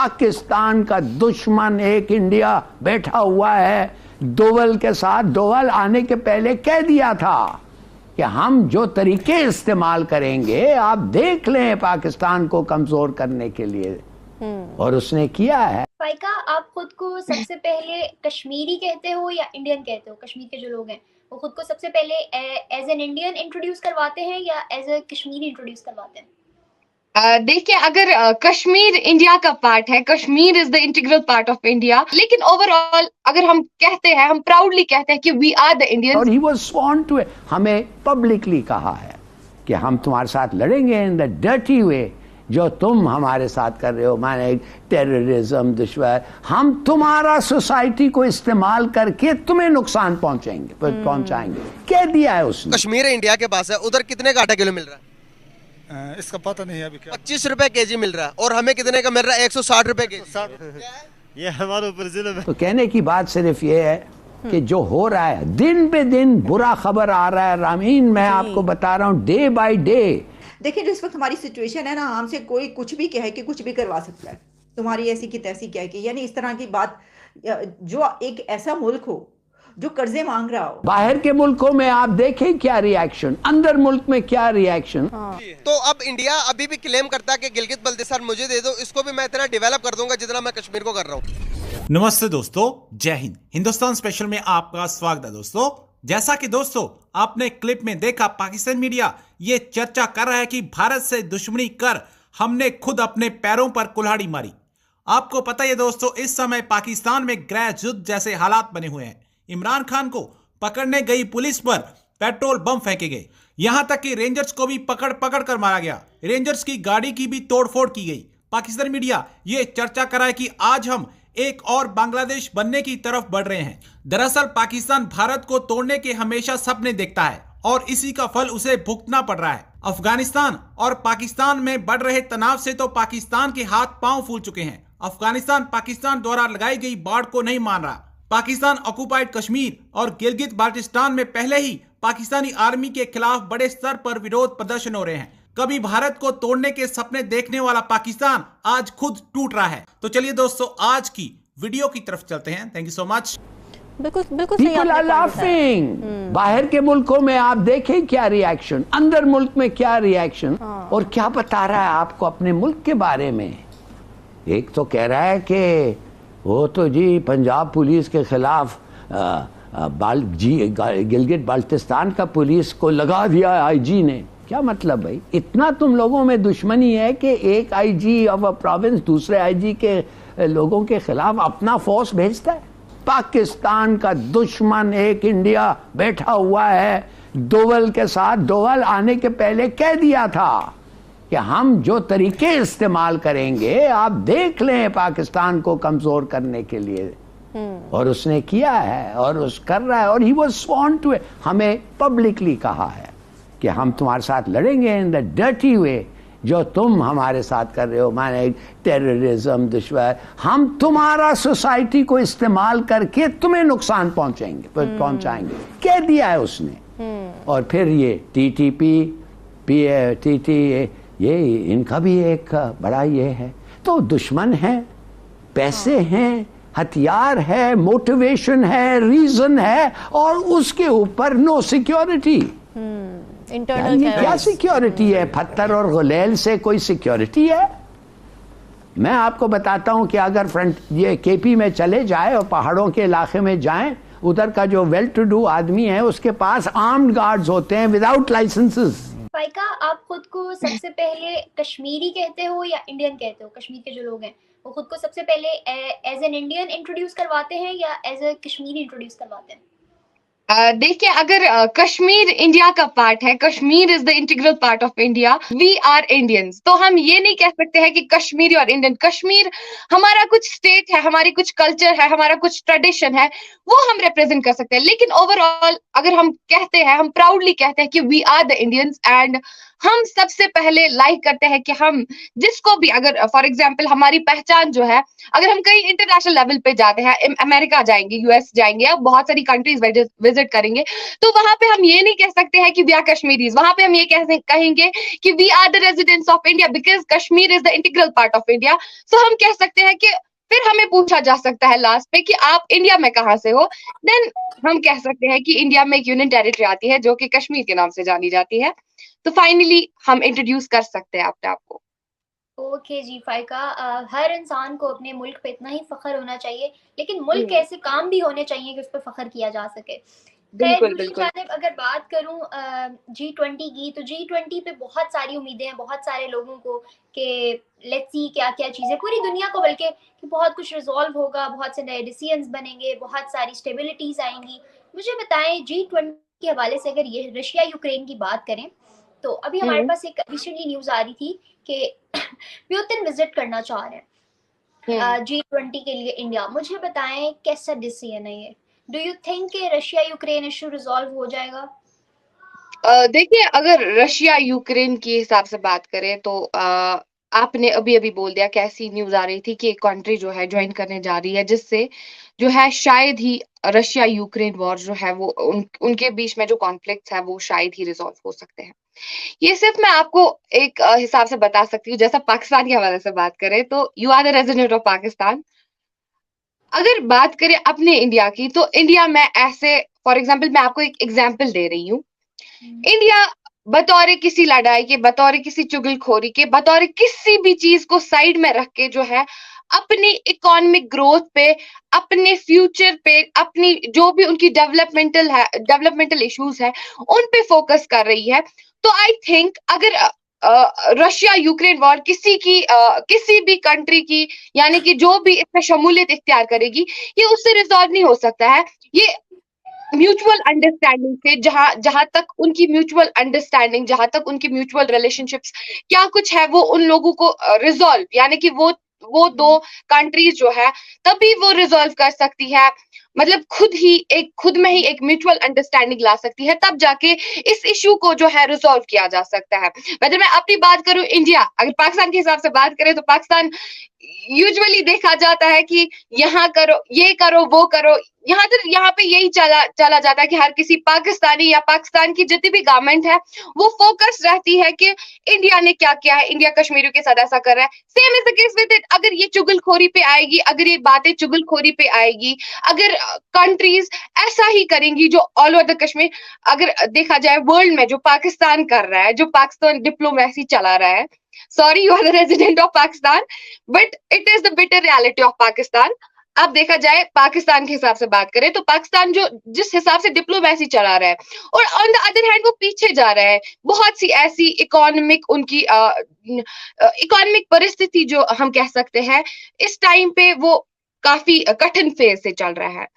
पाकिस्तान का दुश्मन एक इंडिया बैठा हुआ है दोवल के साथ। दोवल आने के पहले कह दिया था कि हम जो तरीके इस्तेमाल करेंगे आप देख लें पाकिस्तान को कमजोर करने के लिए, और उसने किया है। फाइका, आप खुद को सबसे पहले कश्मीरी कहते हो या इंडियन कहते हो? कश्मीर के जो लोग हैं वो खुद को सबसे पहले एज एन इंडियन इंट्रोड्यूस करवाते हैं या एज ए कश्मीरी इंट्रोड्यूस करवाते हैं? देखिए, अगर कश्मीर इंडिया का पार्ट है, Kashmir is the integral part of India, लेकिन ओवरऑल अगर हम कहते हैं, हम प्राउडली कहते हैं कि वी आर द इंडियंस। और ही वाज स्वॉन टू, हमें पब्लिकली कहा है कि हम तुम्हारे साथ लड़ेंगे इन द डर्टी वे जो तुम हमारे साथ कर रहे हो, माने टेररिज्म, दुश्मन। हम तुम्हारा सोसाइटी को इस्तेमाल करके तुम्हें नुकसान पहुंचाएंगे, कह दिया है उसने। कश्मीर इंडिया के पास है, उधर कितने का आटा किलो मिल रहा है? इसका पता नहीं है अभी। 25 रुपए केजी मिल रहा है, और हमें कितने का मिल रहा है? 160 रुपए केजी। ये हमारे ऊपर जुल्म है। तो कहने की बात सिर्फ ये है कि जो हो रहा है दिन पे दिन बुरा खबर आ रहा है रामीन, मैं आपको बता रहा हूँ डे बाय डे। देखिए, जिस वक्त हमारी सिचुएशन है ना, हमसे कोई कुछ भी कहे कि कुछ भी करवा सकता है, तुम्हारी ऐसी की तैसी कह के, यानी इस तरह की बात। जो एक ऐसा मुल्क हो जो कर्जे मांग रहा हो, बाहर के मुल्कों में आप देखें क्या रिएक्शन, अंदर मुल्क में क्या रिएक्शन। तो अब इंडिया अभी भी क्लेम करता है कि गिलगित बल्तिस्तान मुझे दे दो, इसको भी मैं इतना डेवलप कर दूंगा जितना मैं कश्मीर को कर रहा हूँ। नमस्ते दोस्तों, जय हिंद। हिंदुस्तान स्पेशल में आपका स्वागत है दोस्तों। जैसा कि दोस्तों आपने क्लिप में देखा, पाकिस्तान मीडिया ये चर्चा कर रहा है कि भारत से दुश्मनी कर हमने खुद अपने पैरों पर कुल्हाड़ी मारी। आपको पता है दोस्तों, इस समय पाकिस्तान में गृह युद्ध जैसे हालात बने हुए हैं। इमरान खान को पकड़ने गई पुलिस पर पेट्रोल बम फेंके गए, यहां तक कि रेंजर्स को भी पकड़ कर मारा गया। रेंजर्स की गाड़ी की भी तोड़फोड़ की गई। पाकिस्तान मीडिया ये चर्चा कर रहा है कि आज हम एक और बांग्लादेश बनने की तरफ बढ़ रहे हैं। दरअसल पाकिस्तान भारत को तोड़ने के हमेशा सपने देखता है और इसी का फल उसे भुगतना पड़ रहा है। अफगानिस्तान और पाकिस्तान में बढ़ रहे तनाव से तो पाकिस्तान के हाथ पांव फूल चुके हैं। अफगानिस्तान पाकिस्तान द्वारा लगाई गई बाढ़ को नहीं मान रहा। पाकिस्तान ऑक्युपाइड कश्मीर और गिलगित बाल्टिस्तान में पहले ही पाकिस्तानी आर्मी के खिलाफ बड़े स्तर पर विरोध प्रदर्शन हो रहे हैं। कभी भारत को तोड़ने के सपने देखने वाला पाकिस्तान आज खुद टूट रहा है। तो चलिए दोस्तों आज की वीडियो की तरफ चलते हैं। Thank you so much. बिल्कुल People are laughing। बाहर के मुल्कों में आप देखें क्या रिएक्शन, अंदर मुल्क में क्या रिएक्शन। और क्या बता रहा है आपको अपने मुल्क के बारे में। एक तो कह रहा है कि वो तो जी पंजाब पुलिस के खिलाफ गिलगित बाल्टिस्तान का पुलिस को लगा दिया आईजी ने। क्या मतलब भाई, इतना तुम लोगों में दुश्मनी है कि एक आईजी ऑफ अ प्रोविंस दूसरे आईजी के लोगों के खिलाफ अपना फोर्स भेजता है। पाकिस्तान का दुश्मन एक इंडिया बैठा हुआ है दोवल के साथ। दोवल आने के पहले कह दिया था कि हम जो तरीके इस्तेमाल करेंगे आप देख लें पाकिस्तान को कमजोर करने के लिए, और उसने किया है और उस कर रहा है। और ही वाज स्वॉन टू, हमें पब्लिकली कहा है कि हम तुम्हारे साथ लड़ेंगे इन द डर्टी वे जो तुम हमारे साथ कर रहे हो, माने टेररिज्म, दुश्मन। हम तुम्हारा सोसाइटी को इस्तेमाल करके तुम्हें नुकसान पहुंचाएंगे, कह दिया है उसने। और फिर ये TTP, ये इनका भी एक बड़ा ये है। तो दुश्मन है, पैसे हैं, हथियार है, मोटिवेशन है, रीजन है, और उसके ऊपर नो सिक्योरिटी। इंटरनल क्या सिक्योरिटी है? पत्थर और गुलेल से कोई सिक्योरिटी है? मैं आपको बताता हूं कि अगर फ्रंट ये केपी में चले जाए और पहाड़ों के इलाके में जाएं, उधर का जो वेल टू डू आदमी है उसके पास आर्म्ड गार्ड्स होते हैं विदाउट लाइसेंसेस। फाइका, आप खुद को सबसे पहले कश्मीरी कहते हो या इंडियन कहते हो? कश्मीर के जो लोग हैं वो खुद को सबसे पहले एज एन इंडियन इंट्रोड्यूस करवाते हैं या एज ए कश्मीरी इंट्रोड्यूस करवाते हैं? देखिए, अगर कश्मीर इंडिया का पार्ट है, Kashmir is the integral part of India, we are Indians, तो हम ये नहीं कह सकते हैं कि कश्मीरी और इंडियन। कश्मीर हमारा कुछ स्टेट है, हमारी कुछ कल्चर है, हमारा कुछ ट्रेडिशन है, वो हम रिप्रेजेंट कर सकते हैं। लेकिन ओवरऑल अगर हम कहते हैं, हम प्राउडली कहते हैं कि we are the Indians and हम सबसे पहले लाइक करते हैं कि हम जिसको भी, अगर फॉर एग्जांपल हमारी पहचान जो है, अगर हम कहीं इंटरनेशनल लेवल पे जाते हैं, अमेरिका जाएंगे, यूएस जाएंगे या बहुत सारी कंट्रीज विजिट करेंगे, तो वहां पे हम ये नहीं कह सकते हैं कि वी आर कश्मीरीज, वहां पे हम ये कहेंगे कि we are the residents of India because Kashmir is the integral part of India. So हम कह सकते हैं कि फिर हमें पूछा जा सकता है लास्ट पे कि आप इंडिया में कहाँ से हो, देन हम कह सकते हैं कि इंडिया में एक यूनियन टेरिटरी आती है जो कि कश्मीर के नाम से जानी जाती है। तो फाइनली हम इंट्रोड्यूस कर सकते हैं अपने आप को। ओके जी फाइका, हर इंसान को अपने मुल्क पे इतना ही फख्र होना चाहिए, लेकिन मुल्क हम्म। ऐसे काम भी होने चाहिए कि उस पर फख्र किया जा सके। बिल्कुल दूसरी बिल्कुल। जानिब अगर बात करूं G20 की, तो G20 पे बहुत सारी उम्मीदें हैं बहुत सारे लोगों को कि लेट्स सी क्या क्या चीज़ें, पूरी दुनिया को बल्कि, कि बहुत कुछ रिजॉल्व होगा, बहुत से नए डिसीजंस बनेंगे, बहुत सारी स्टेबिलिटीज आएंगी। मुझे बताएं G20 के हवाले से, अगर ये रशिया यूक्रेन की बात करें, तो अभी हमारे पास एक रिसेंटली न्यूज़ आ रही थी कि पुतिन विजिट करना चाह रहे हैं G20 के लिए इंडिया। मुझे बताएं कैसा डिसीजन है ये? डू यू थिंक कि रशिया यूक्रेन इशू रिजॉल्व हो जाएगा? देखिए, अगर रशिया यूक्रेन के हिसाब से बात करें तो आपने अभी अभी बोल दिया, कैसी न्यूज आ रही थी कि एक कंट्री जो है ज्वाइन करने जा रही है, जिससे जो है शायद ही रशिया यूक्रेन वॉर जो है वो उनके बीच में जो कॉन्फ्लिक्ट है वो शायद ही रिजॉल्व हो सकते हैं। ये सिर्फ मैं आपको एक हिसाब से बता सकती हूँ। जैसा पाकिस्तान के हवाले से बात करें तो you are the resident of Pakistan. अगर बात करें अपने इंडिया की, तो इंडिया में ऐसे, फॉर एग्जाम्पल मैं आपको एक एग्जाम्पल दे रही हूँ। इंडिया बतौर किसी लड़ाई के, बतौर किसी चुगलखोरी के, बतौर किसी भी चीज को साइड में रख के जो है अपनी इकोनॉमिक ग्रोथ पे, अपने फ्यूचर पे, अपनी जो भी उनकी डेवलपमेंटल इश्यूज है उन पे फोकस कर रही है। तो आई थिंक अगर रशिया यूक्रेन वॉर किसी भी कंट्री की, यानी कि जो भी इसमें शमूलियत इख्तियार करेगी, ये उससे रिजॉल्व नहीं हो सकता है। ये म्यूचुअल अंडरस्टैंडिंग से, जहां तक उनकी म्यूचुअल अंडरस्टैंडिंग, जहां तक उनकी म्यूचुअल रिलेशनशिप्स क्या कुछ है वो उन लोगों को रिजॉल्व, यानी कि वो दो कंट्रीज जो है तभी वो रिजॉल्व कर सकती है, मतलब खुद में ही एक म्यूचुअल अंडरस्टैंडिंग ला सकती है, तब जाके इस इशू को जो है रिजॉल्व किया जा सकता है। वैसे मैं अपनी बात करूं इंडिया, अगर पाकिस्तान के हिसाब से बात करें तो पाकिस्तान यूजुअली देखा जाता है कि यहाँ करो, ये करो, वो करो, यहाँ पे यही चला जाता है कि हर किसी पाकिस्तानी या पाकिस्तान की जितनी भी गवर्नमेंट है वो फोकस रहती है कि इंडिया ने क्या किया है, इंडिया कश्मीरियों के साथ ऐसा कर रहा है। Same is the case with it. अगर ये चुगलखोरी पे आएगी, अगर ये बातें चुगलखोरी पे आएगी, अगर कंट्रीज ऐसा ही करेंगी जो ऑल ओवर द कश्मीर, अगर देखा जाए वर्ल्ड में जो पाकिस्तान कर रहा है, जो पाकिस्तान डिप्लोमेसी चला रहा है, sorry you are the resident of Pakistan but it is the bitter reality of Pakistan. अब देखा जाए पाकिस्तान के हिसाब से बात करें तो पाकिस्तान जो जिस हिसाब से डिप्लोमेसी चला रहा है, और ऑन द अदर हैंड वो पीछे जा रहा है। बहुत सी ऐसी इकोनॉमिक उनकी इकोनॉमिक परिस्थिति जो हम कह सकते हैं इस टाइम पे वो काफी कठिन फेज से चल रहा है।